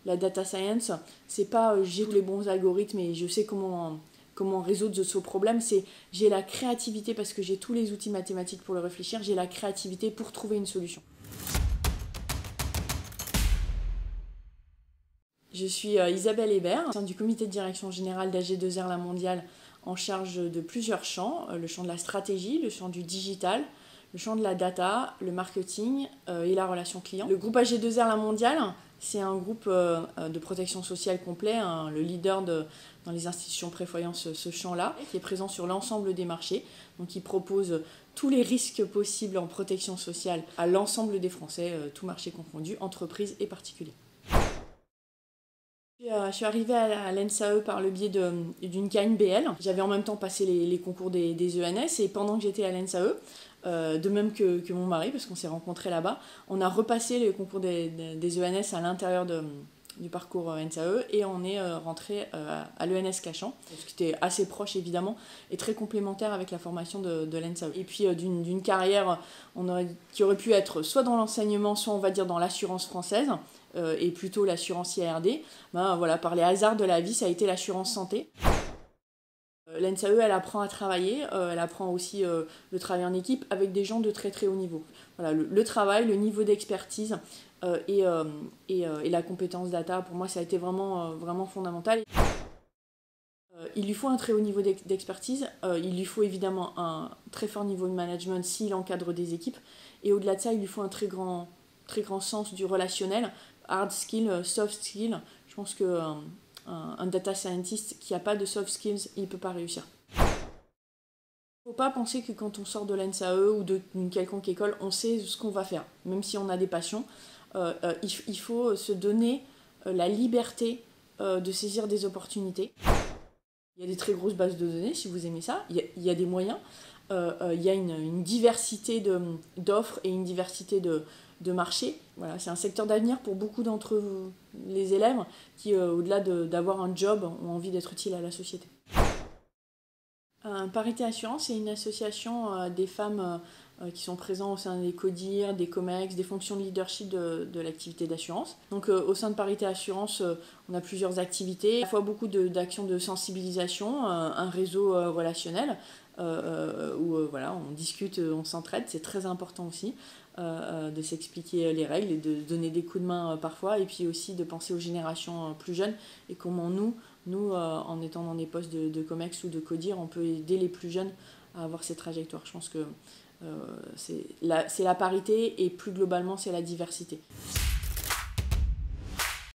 La data science, c'est pas j'ai tous les bons algorithmes et je sais comment résoudre ce problème, c'est j'ai la créativité parce que j'ai tous les outils mathématiques pour le réfléchir, j'ai la créativité pour trouver une solution. Je suis Isabelle Hébert, au sein du comité de direction générale d'AG2R La Mondiale, en charge de plusieurs champs, le champ de la stratégie, le champ du digital, le champ de la data, le marketing et la relation client. Le groupe AG2R La Mondiale, c'est un groupe de protection sociale complet, le leader dans les institutions prévoyant ce champ-là, qui est présent sur l'ensemble des marchés, donc qui propose tous les risques possibles en protection sociale à l'ensemble des Français, tous marchés confondus, entreprises et particuliers. Je suis arrivée à l'ENSAE par le biais d'une KNBL. J'avais en même temps passé les concours des ENS et pendant que j'étais à l'ENSAE, de même que mon mari, parce qu'on s'est rencontrés là-bas, on a repassé les concours des ENS à l'intérieur du parcours NSAE et on est rentré à l'ENS Cachan, ce qui était assez proche évidemment et très complémentaire avec la formation de l'ENSAE. Et puis d'une carrière qui aurait pu être soit dans l'enseignement, soit on va dire dans l'assurance française, et plutôt l'assurance IRD, voilà, par les hasards de la vie, ça a été l'assurance santé. L'ENSAE, elle apprend à travailler, elle apprend aussi le travail en équipe avec des gens de très très haut niveau. Voilà, le travail, le niveau d'expertise et la compétence data, pour moi, ça a été vraiment fondamental. Il lui faut un très haut niveau d'expertise, il lui faut évidemment un très fort niveau de management s'il encadre des équipes, et au-delà de ça, il lui faut un très grand sens du relationnel, hard skill, soft skill. Je pense que un data scientist qui n'a pas de soft skills, il ne peut pas réussir. Il ne faut pas penser que quand on sort de l'ENSAE ou d'une quelconque école, on sait ce qu'on va faire. Même si on a des passions, il faut se donner la liberté de saisir des opportunités. Il y a des très grosses bases de données, si vous aimez ça. Il y a des moyens. Il y a une diversité d'offres et une diversité de marchés. Voilà, c'est un secteur d'avenir pour beaucoup d'entre les élèves qui, au-delà d'avoir un job, ont envie d'être utiles à la société. Parité Assurance, c'est une association des femmes qui sont présentes au sein des CODIR, des COMEX, des fonctions de leadership de l'activité d'assurance. Donc au sein de Parité Assurance, on a plusieurs activités, à la fois beaucoup d'actions de sensibilisation, un réseau relationnel, où voilà, on discute, on s'entraide, c'est très important aussi de s'expliquer les règles et de donner des coups de main parfois, et puis aussi de penser aux générations plus jeunes et comment nous, en étant dans des postes de COMEX ou de CODIR, on peut aider les plus jeunes à avoir ces trajectoires. Je pense que c'est la parité et plus globalement c'est la diversité.